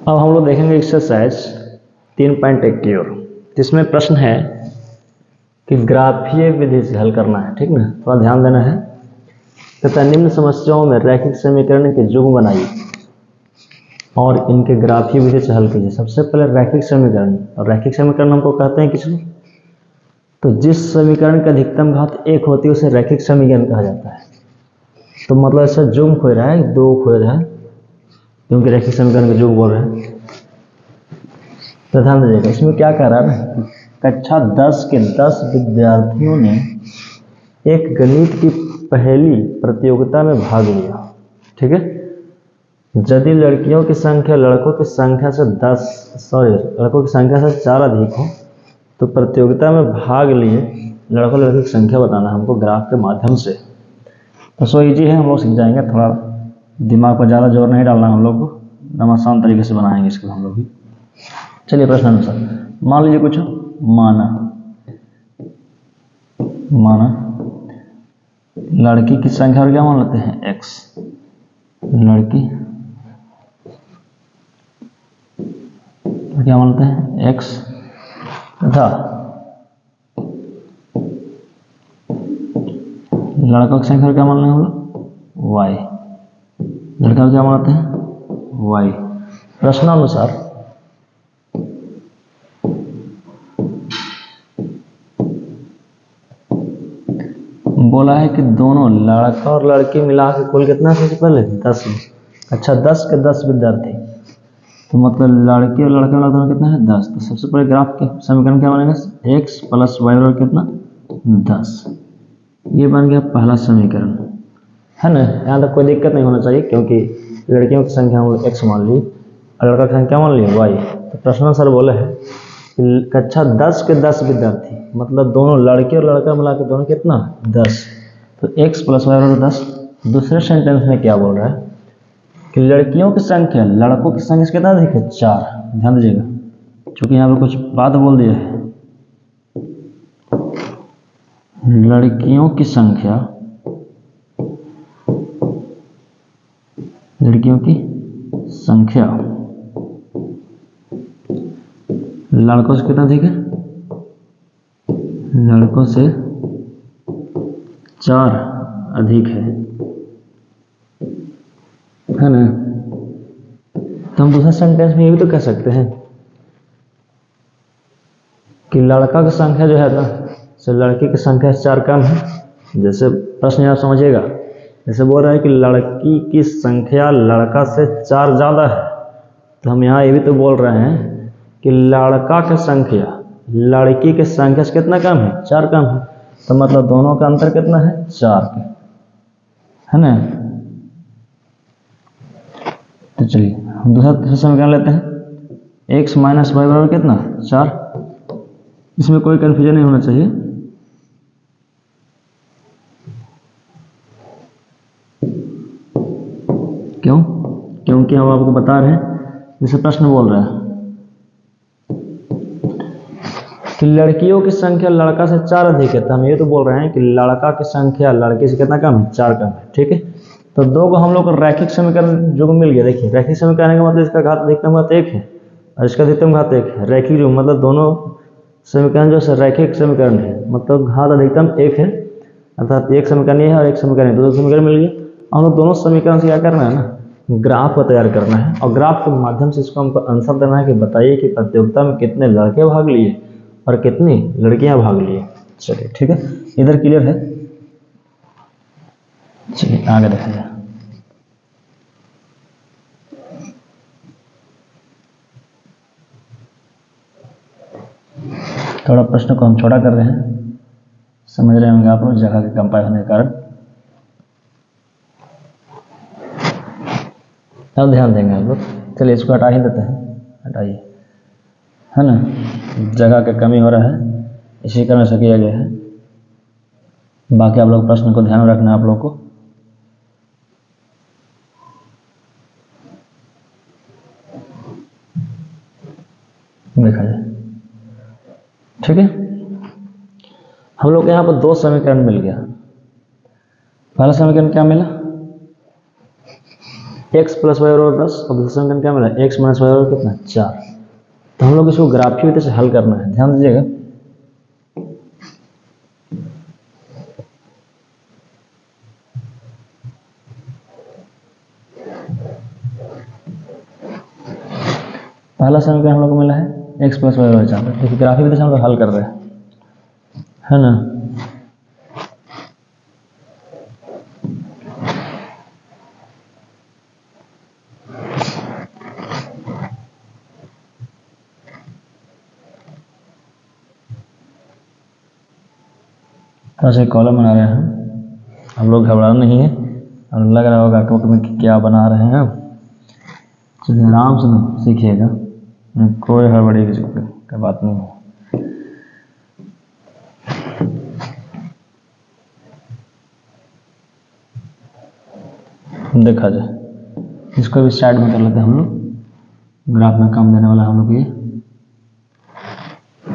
अब हम लोग देखेंगे एक्सरसाइज 3.1 की ओर, जिसमें प्रश्न है कि ग्राफीय विधि से हल करना है। ठीक ना, थोड़ा ध्यान देना है। तथा निम्न समस्याओं में रैखिक समीकरण के युग्म बनाइए और इनके ग्राफीय विधि से हल कीजिए। सबसे पहले रैखिक समीकरण, और रैखिक समीकरण हमको कहते हैं किसको, तो जिस समीकरण की अधिकतम घात 1 होती है उसे रैखिक समीकरण कहा जाता है। तो मतलब ऐसा युग्म खोज रहा है, 2 खोज रहा है, क्योंकि रैखिक समीकरण का युग्म बोल रहे हैं। तो ध्यान दीजिएगा, इसमें क्या कह रहा है ना, कक्षा 10 के 10 विद्यार्थियों ने एक गणित की पहली प्रतियोगिता में भाग लिया। ठीक है, यदि लड़कियों की संख्या लड़कों की संख्या से 4 अधिक हो तो प्रतियोगिता में भाग लिए लड़कों लड़की की संख्या बताना हमको ग्राफ के माध्यम से। तो सो इजी है, हम लोग सीख जाएंगे। थोड़ा दिमाग पर ज़्यादा जोर नहीं डालना हम लोग को, एकदम आसान तरीके से बनाएंगे इसको हम लोग भी। चलिए प्रश्न अनुसार मान लीजिए कुछ माना लड़की की संख्या और क्या मान लेते हैं x, लड़की क्या मान लेते हैं x, तथा लड़का की संख्या क्या मान लें हम लोग y, लड़का क्या मानते हैं y। प्रश्नानुसार बोला है कि दोनों लड़का और लड़की मिला के कुल कितना है, सबसे पहले 10। अच्छा 10 के 10 विद्यार्थी, तो मतलब लड़की और लड़के वाला दोनों कितना है 10। तो सबसे पहले ग्राफ के समीकरण क्या बनेगा, x प्लस वाई बराबर कितना 10। ये बन गया पहला समीकरण, है ना। यहाँ तक कोई दिक्कत नहीं होना चाहिए, क्योंकि लड़कियों की संख्या हम लोग x मान ली और लड़का की संख्या मान ली y। तो प्रश्नानुसार बोले है कि कक्षा 10 के 10 विद्यार्थी, मतलब दोनों लड़के और लड़का मिला के दोनों कितना 10। तो x प्लस वाई बराबर 10। दूसरे सेंटेंस में क्या बोल रहा है कि लड़कियों की संख्या लड़कों की संख्या से कितना अधिक है 4। ध्यान दीजिएगा, क्योंकि यहाँ पे कुछ बात बोल दिया है। लड़कियों की संख्या लड़कों से कितना अधिक है, लड़कों से 4 अधिक है ना। तो हम दूसरे सेंटेंस में ये भी तो कह सकते हैं कि लड़का की संख्या जो है ना से लड़की की संख्या से 4 कम है। जैसे प्रश्न आप समझिएगा, जैसे बोल रहा है कि लड़की की संख्या लड़का से 4 ज़्यादा है, तो हम यहाँ ये भी तो बोल रहे हैं कि लड़का की संख्या लड़की की संख्या से कितना कम है 4 कम है। तो मतलब दोनों का अंतर कितना है 4 के, है ना। तो चलिए हम दूसरा समीकरण लेते हैं, x माइनस वाई बराबर कितना 4। इसमें कोई कन्फ्यूजन नहीं होना चाहिए। क्यों, क्योंकि हम आपको बता रहे हैं, जैसे प्रश्न बोल रहा है कि लड़कियों की संख्या लड़का से 4 अधिक है, तो हम ये तो बोल रहे हैं कि लड़का की संख्या लड़की से कितना कम है 4 कम है। ठीक है, तो दो को हम लोग को रैखिक समीकरण जो मिल गया। देखिए रैखिक समीकरण का मतलब इसका घात अधिकतम घात 1 है और इसका अधिकतम घात 1 है। रैखिक जो मतलब दोनों समीकरण जो रैखिक समीकरण है, मतलब घात अधिकतम 1 है, अर्थात एक समीकरण ये है और एक समीकरण है, दो समीकरण मिल गए। हम लोग दोनों समीकरण से क्या करना है ना, ग्राफ को तैयार करना है और ग्राफ के माध्यम से इसको हमको आंसर देना है कि बताइए कि प्रतियोगिता में कितने लड़के भाग लिए और कितनी लड़कियां भाग लिए। चलिए ठीक है, इधर क्लियर है। चलिए आगे देखा जाए। थोड़ा प्रश्न को हम छोटा कर रहे हैं, समझ रहे होंगे आप लोग जगह के कम पाए होने के कारण। अब ध्यान देंगे हम लोग। चलिए इसको हटा ही देते हैं, हटाइए, है ना, जगह की कमी हो रहा है, इसी कारण से किया गया है। बाकी आप लोग प्रश्न को ध्यान में रखना है आप लोग को। देखा जाए, ठीक है। हम लोग यहाँ पर 2 समीकरण मिल गया। पहला समीकरण क्या मिला, एक्स प्लस वाई बराबर 10, अब दूसरा समीकरण क्या मिला, एक्स माइनस वाई बराबर कितना 4। तो हम लोग इसको ग्राफीय विधि से हल करना है, ध्यान दीजिएगा। पहला समीकरण हम लोग को मिला है एक्स प्लस वाई बराबर 4, देखिए ग्राफीय विधि से हम लोग हल कर रहे हैं, है ना। तो कॉलम बना रहे हैं हम लोग, घबराना नहीं है। और लग रहा होगा कि क्या बना रहे हैं, चलिए आराम से ना सीखिएगा, कोई हड़बड़ी की बात नहीं है। देखा जाए, इसको भी स्टार्ट में कर लेते हैं हम लोग, ग्राफ में काम देने वाला हम लोग ये।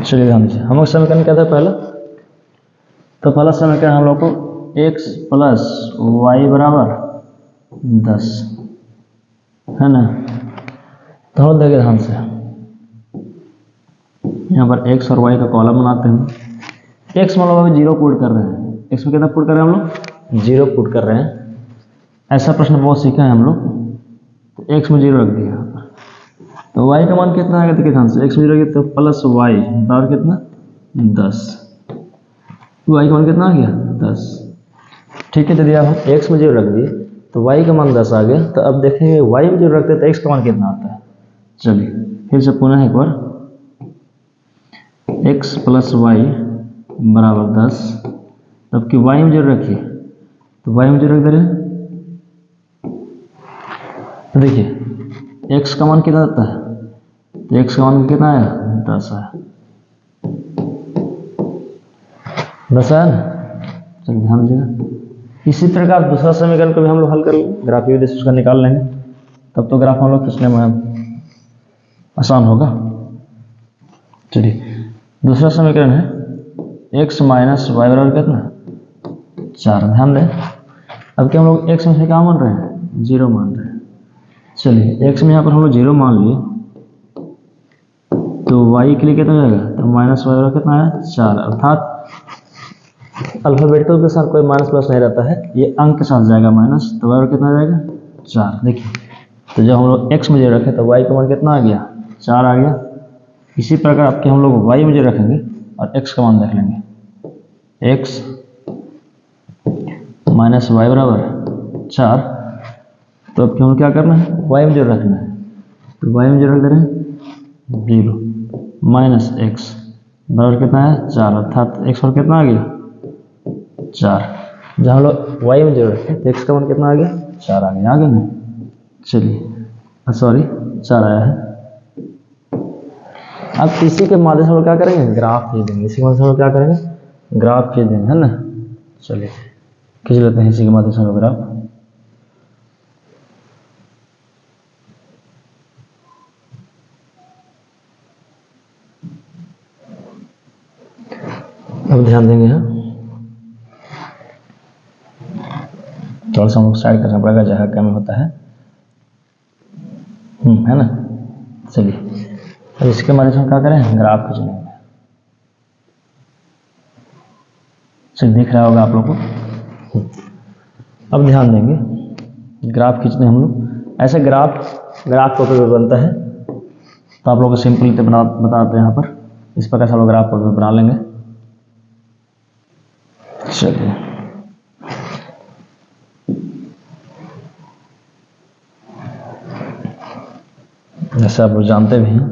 चलिए ध्यान दीजिए, हम लोग समीकरण क्या था पहला, तो पहला समीकरण हम लोग को x प्लस वाई बराबर 10, है ना। तो हम देखिए ध्यान से, यहाँ पर x और y का कॉलम बनाते हैं। x मतलब अभी 0 पुट कर रहे हैं, x में कितना पुट कर रहे हैं हम लोग, 0 पुट कर रहे हैं। ऐसा प्रश्न बहुत सीखा है हम लोग, तो x में 0 रख दिया, तो y का मान कितना आएगा, देखिए ध्यान से, x में 0 रखिए तो प्लस वाई बराबर कितना 10, y का मान कितना आ गया 10। ठीक है, यदि आप हम x में 0 रख दिए तो y का मान 10 आ गया। तो अब देखेंगे y में 0 रखते तो x का मान कितना आता है। चलिए फिर से पुनः एक बार, x प्लस वाई बराबर 10, तब कि y में 0 रखिए तो y में 0 रख दे रहे हैं, तो देखिए x का मान कितना आता है, तो x का मान कितना आया 10 आया, 10 आया ना। चलिए ध्यान दीजिएगा, इसी प्रकार दूसरा समीकरण को भी हम लोग हल कर लेंगे, ग्राफीय विधि से उसका निकाल लेंगे, तब तो ग्राफ हम लोग खींचने में आसान होगा। चलिए दूसरा समीकरण है x माइनस वाई बराबर कितना 4, ध्यान दें। अब क्या हम लोग x में से क्या मान रहे हैं, 0 मान रहे हैं। चलिए x में यहाँ पर हम लोग 0 मान लिए, तो y के लिए कितना हो जाएगा, तो माइनस वाई बराबर कितना है 4, अर्थात अल्फाबेटिकल के साथ कोई माइनस प्लस नहीं रहता है, ये अंक के साथ जाएगा माइनस, तो y कितना जाएगा 4। देखिए तो जब हम लोग x में 0 रखे तो y का मान कितना आ गया 4 आ गया। इसी प्रकार आपके हम लोग y में 0 रखेंगे और x का मान देख लेंगे, x माइनस वाई बराबर 4, तो अब हम क्या करना है, y में 0 रखना है, तो y में 0 रख दे रहे हैं 0 माइनस x बराबर कितना है 4, अर्थात x पर कितना आ गया 4। जहाँ हम लोग y में 0 रखे तो x का मान कितना आ गया 4 आ गया, ना। चलिए सॉरी 4 आया है। अब इसी के माध्यम से हम लोग क्या करेंगे, ग्राफ खींच देंगे, इसी के माध्यम से हम लोग क्या करेंगे, ग्राफ खींच देंगे, है ना। चलिए खींच लेते हैं इसी के माध्यम से हम लोग ग्राफ। अब ध्यान देंगे, हाँ थोड़ा सा हम लोग साइड करना पड़ेगा, जगह कम होता है, है ना। चलिए अब इसके माध्यम से हम क्या करें, ग्राफ खींच लेंगे। चलिए दिख रहा होगा आप लोगों को। अब ध्यान देंगे, ग्राफ खींचने हम लोग ऐसे ग्राफ को पेपर बनता है, तो आप लोगों को सिंपल बताते हैं यहाँ पर, इस प्रकार से हम लोग ग्राफ को बना लेंगे। चलिए जैसे आप लोग जानते भी हैं,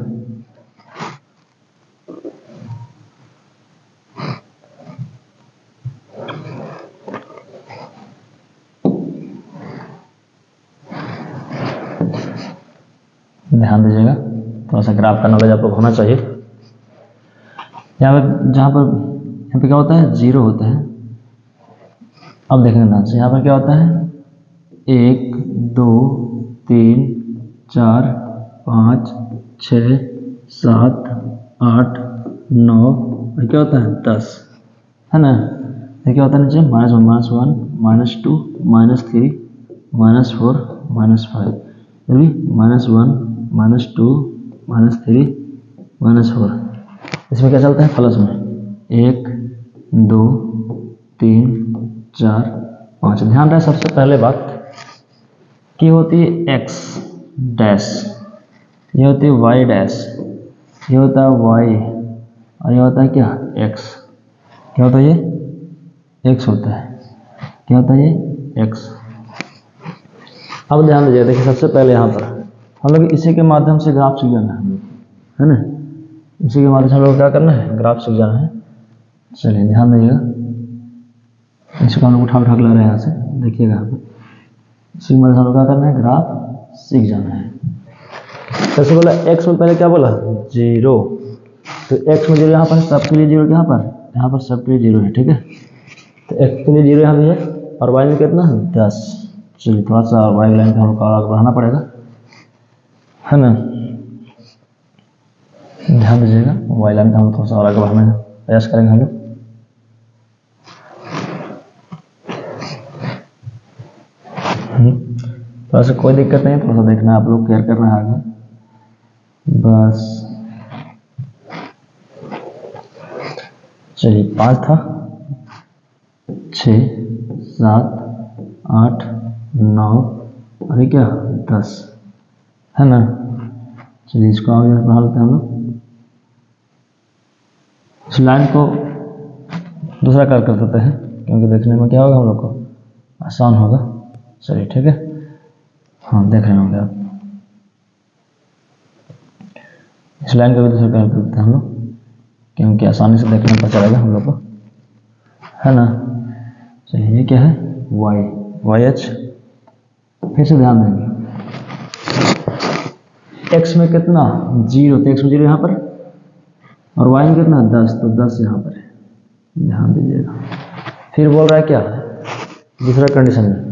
ध्यान दीजिएगा, थोड़ा सा ग्राफ का नॉलेज आप लोग होना चाहिए। यहाँ पर यहाँ पे क्या होता है, 0 होता है। अब देखेंगे ध्यान से, यहाँ पर क्या होता है 1 2 3 4 5 6 7 8 9 और क्या होता है 10, है ना। ये क्या होता है नीचे -1 -1 -2 -3 -4 -5, फिर भी -1, -2, -3, -4। इसमें क्या चलता है? प्लस में 1, 2, 3, 4, 5। ध्यान रहे सबसे पहले बात की होती है x डैश, ये होती है y डैश, ये होता है y, और ये होता है क्या? x। क्या होता है ये? x होता है। क्या होता है ये? x। अब ध्यान दीजिए, देखिए सबसे पहले यहाँ पर हम लोग इसी के माध्यम से ग्राफ सीख जाना है ना? इसी के माध्यम से हम लोग क्या करना है? ग्राफ सीख जाना है। चलिए ध्यान दीजिएगा, इसको हम लोग उठा के ला रहे हैं यहाँ से, देखिएगा यहाँ पर। इसी के माध्यम से हम लोग क्या करना है? ग्राफ सीख जाना है। सबसे बोला x में पहले क्या बोला? 0। तो x में 0 यहाँ पर, सबके लिए 0 यहाँ पर सबके लिए 0 है, ठीक है। तो x के लिए 0 यहाँ भी है, और y में कितना है? 10। चलिए थोड़ा सा y लाइन का हम लोग आगे बढ़ाना पड़ेगा, है ना? ध्यान दीजिएगा, y लाइन का हम थोड़ा सा और आगे बढ़ाने का प्रयास करेंगे हम लोग। थोड़ा सा कोई दिक्कत नहीं, थोड़ा सा देखना आप लोग, केयर करना है आगे बस। चलिए 5 था, 6, 7, 8, 9 और ये क्या? 10, है ना? चलिए इसको आगे बढ़ा लेते हैं हम लोग। इस लाइन को दूसरा कलर कर देते हैं, क्योंकि देखने में क्या होगा? हम लोग को आसान होगा। चलिए ठीक है, हाँ देख रहे होंगे आप। इस लाइन को भी दूसरा कलर कर देते हैं हम लोग, क्योंकि आसानी से देखने पर चलेगा हम लोग को, है ना? चलिए ये क्या है? y h। फिर से ध्यान देंगे, x में कितना? 0, तो x में 0 यहाँ पर, और y में कितना? 10, तो 10 यहाँ पर है। ध्यान दीजिएगा। फिर बोल रहा है क्या? दूसरा कंडीशन में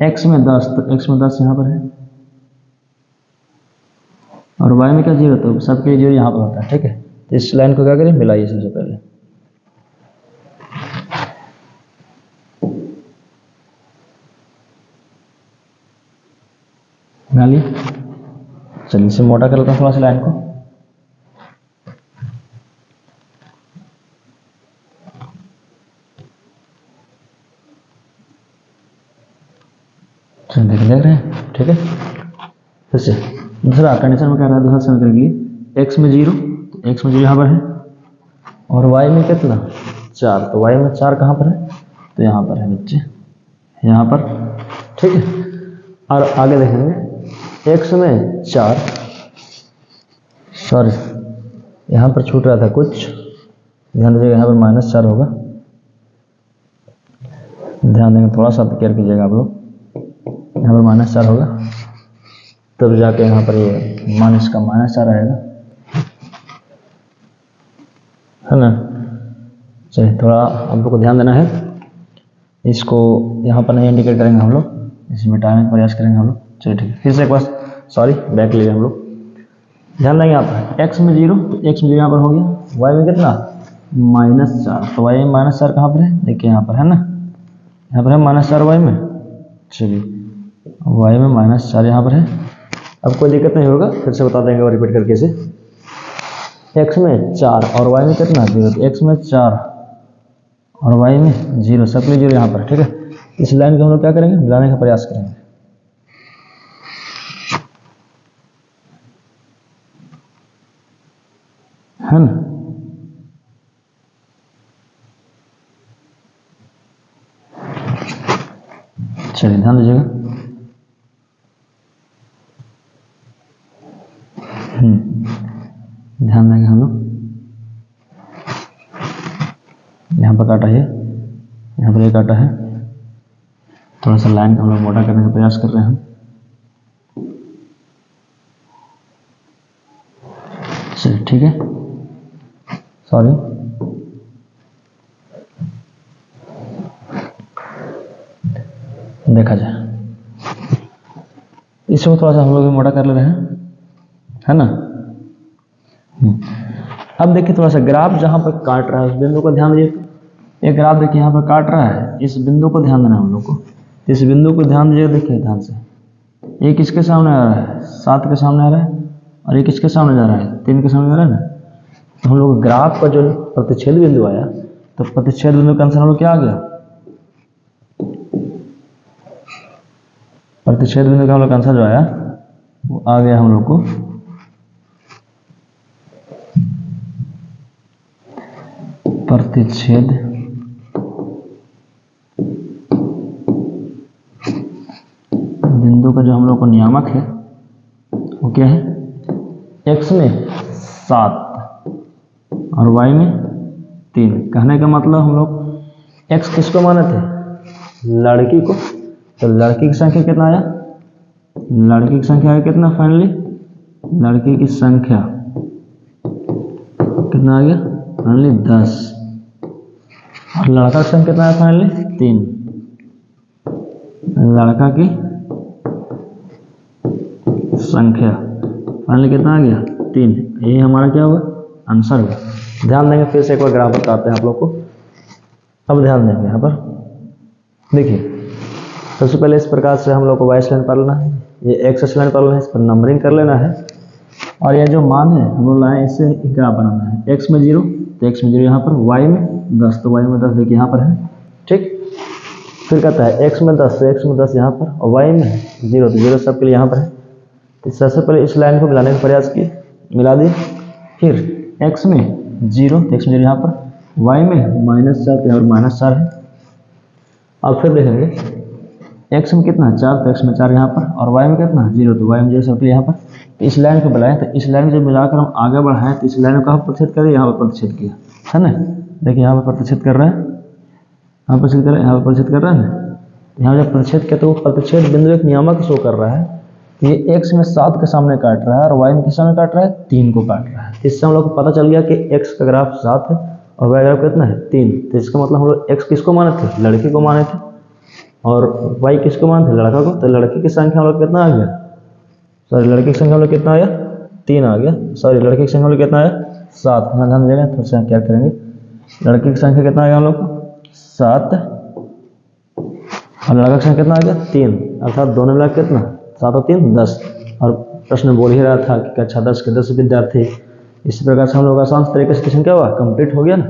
x में 10, तो x में 10 यहाँ पर है, और y में क्या? 0, तो सबके 0 यहाँ पर होता है, ठीक है। तो इस लाइन को क्या करें? मिलाइए सबसे पहले। मिला। चलिए इसे मोटा कर लेता हूँ थोड़ा सा लाइन को। देख रहे हैं, ठीक है। फिर से दूसरा कंडीशन में क्या रहा है? दूसरा समीकरण के लिए x में 0, तो x में 0 यहाँ पर है, और y में कितना? 4, तो y में 4 कहाँ पर है? तो यहाँ पर है बच्चे, यहाँ पर, ठीक है। और आगे देखेंगे x में 4, सॉरी यहाँ पर छूट रहा था कुछ, ध्यान दीजिएगा, यहाँ पर -4 होगा। ध्यान देंगे, थोड़ा सा केयर कीजिएगा आप लोग। यहाँ पर -4 होगा, तब जाके यहाँ पर ये माइनस का -4 आएगा, है ना? चलिए थोड़ा आप लोग को ध्यान देना है, इसको यहाँ पर नहीं इंडिकेट करेंगे हम लोग, इसे मिटाने का प्रयास करेंगे हम लोग। चलिए ठीक है, फिर से एक बार सॉरी बैक ले हम लोग। ध्यान देंगे यहाँ पर x में 0, तो x में 0 यहाँ पर हो गया, y में कितना? -4, तो y में -4 कहाँ पर है? देखिए यहाँ पर है ना, यहाँ पर है -4 y में। चलिए y में -4 यहाँ पर है। अब कोई दिक्कत नहीं होगा, फिर से बता देंगे और रिपीट करके इसे। x में 4 और y में कितना? 0, तो x में 4 और y में 0, सब लिए 0 यहाँ पर, ठीक है। इस लाइन को हम लोग क्या करेंगे? मिलाने का प्रयास करेंगे, है ना? चलिए ध्यान दीजिएगा, ध्यान देंगे हम लोग। यहाँ पर काटा है, यहाँ पर ये काटा है, थोड़ा सा लाइन को हम लोग मोटा करने का प्रयास कर रहे हैं। चलिए ठीक है, सॉरी देखा जाए, इसको थोड़ा सा हम लोग भी मोटा कर ले रहे हैं, है ना? अब देखिए थोड़ा सा ग्राफ जहाँ पर काट रहा है उस बिंदु को ध्यान दीजिए। ये ग्राफ देखिए यहाँ पर काट रहा है, इस बिंदु को ध्यान देना हम लोग को। इस बिंदु को ध्यान दीजिए, देखिए ध्यान से, ये किसके सामने आ रहा है, 7 के सामने आ रहा है, और ये किसके सामने जा रहा है, 3 के सामने जा रहा है ना। तो हम लोग ग्राफ का जो प्रतिच्छेद बिंदु आया, तो प्रतिच्छेद बिंदु का आंसर हम लोग क्या आ गया, प्रतिच्छेद बिंदु का हम लोग आंसर जो आया वो आ गया हम लोग को प्रतिच्छेद बिंदु का जो हम लोग को नियामक है वो क्या है, x में 7 और y में 3। कहने का मतलब हम लोग x किसको माने थे, लड़की को, तो लड़की की संख्या कितना आया, लड़की की संख्या आया कितना फाइनली, लड़की की संख्या कितना आ गया फाइनली 10, और लड़का की संख्या कितना आया फाइनली 3, लड़का की संख्या फाइनली कितना आ गया 3। ये हमारा क्या हुआ, आंसर हुआ। ध्यान देंगे, फिर से एक बार ग्राफ बताते हैं आप लोग को। अब ध्यान देंगे यहाँ पर, देखिए सबसे पहले इस प्रकार से हम लोग को y लाइन पर लेना है, ये x लाइन पर लेना है, इस पर नंबरिंग कर लेना है, और ये जो मान है हम लोग लाए इससे ग्राफ बनाना है। x में 0 तो x में 0 यहाँ पर, y में 10 तो y में 10 देखिए यहाँ पर है, ठीक। फिर कहता है x में 10 तो x में 10 यहाँ पर, और y में 0 तो 0 सबके लिए यहाँ पर है। तो सबसे पहले इस लाइन को मिलाने का प्रयास किए, मिला दिए। फिर x में 0 तो x में 0 यहाँ पर, y में -4 तो यहाँ पर -4 है। अब फिर देखेंगे x में कितना 4 तो x में 4 यहाँ पर, और y में कितना 0 तो y में 0 सबके लिए यहाँ पर। तो इस लाइन को बुलाएं, तो इस लाइन को जब मिलाकर हम आगे बढ़ाएं तो इस लाइन को कहाँ प्रतिच्छेद करें, यहाँ पर प्रतिच्छेद किया है ना। देखिए यहाँ पर प्रतिच्छेद कर रहे हैं, यहाँ प्रतिच्छेद कर रहे हैं, यहाँ पर प्रतिच्छेद कर रहे हैं ना। यहाँ जब प्रतिच्छेद किया तो वो प्रतिच्छेद बिंदु एक नियामक शो कर रहा है, ये x में 7 के सामने काट रहा है और y में किस सामने काट रहा है, 3 को काट रहा है। इससे हम लोग को पता चल गया कि x का ग्राफ 7 है और y ग्राफ कितना है 3। तो इसका मतलब हम लोग x किसको माने थे, लड़की को माने थे, और y किसको माने थे, लड़का को। तो लड़की की संख्या हम लोग कितना आ गया, सॉरी लड़की की संख्या हम लोग कितना आया 3 आ गया, सॉरी लड़की की संख्या हम लोग कितना आया 7। हाँ ध्यान दीजिएगा, थोड़ा सा क्या करेंगे, लड़की की संख्या कितना आ गया हम लोग 7 और लड़का की संख्या कितना आ गया 3, अर्थात दोनों मिला कितना 7 और 3 10। और प्रश्न बोल ही रहा था कि कक्षा 10 के 10 विद्यार्थी। इस प्रकार से हम लोग आसान तरीके से क्वेश्चन क्या हुआ, कंप्लीट हो गया ना।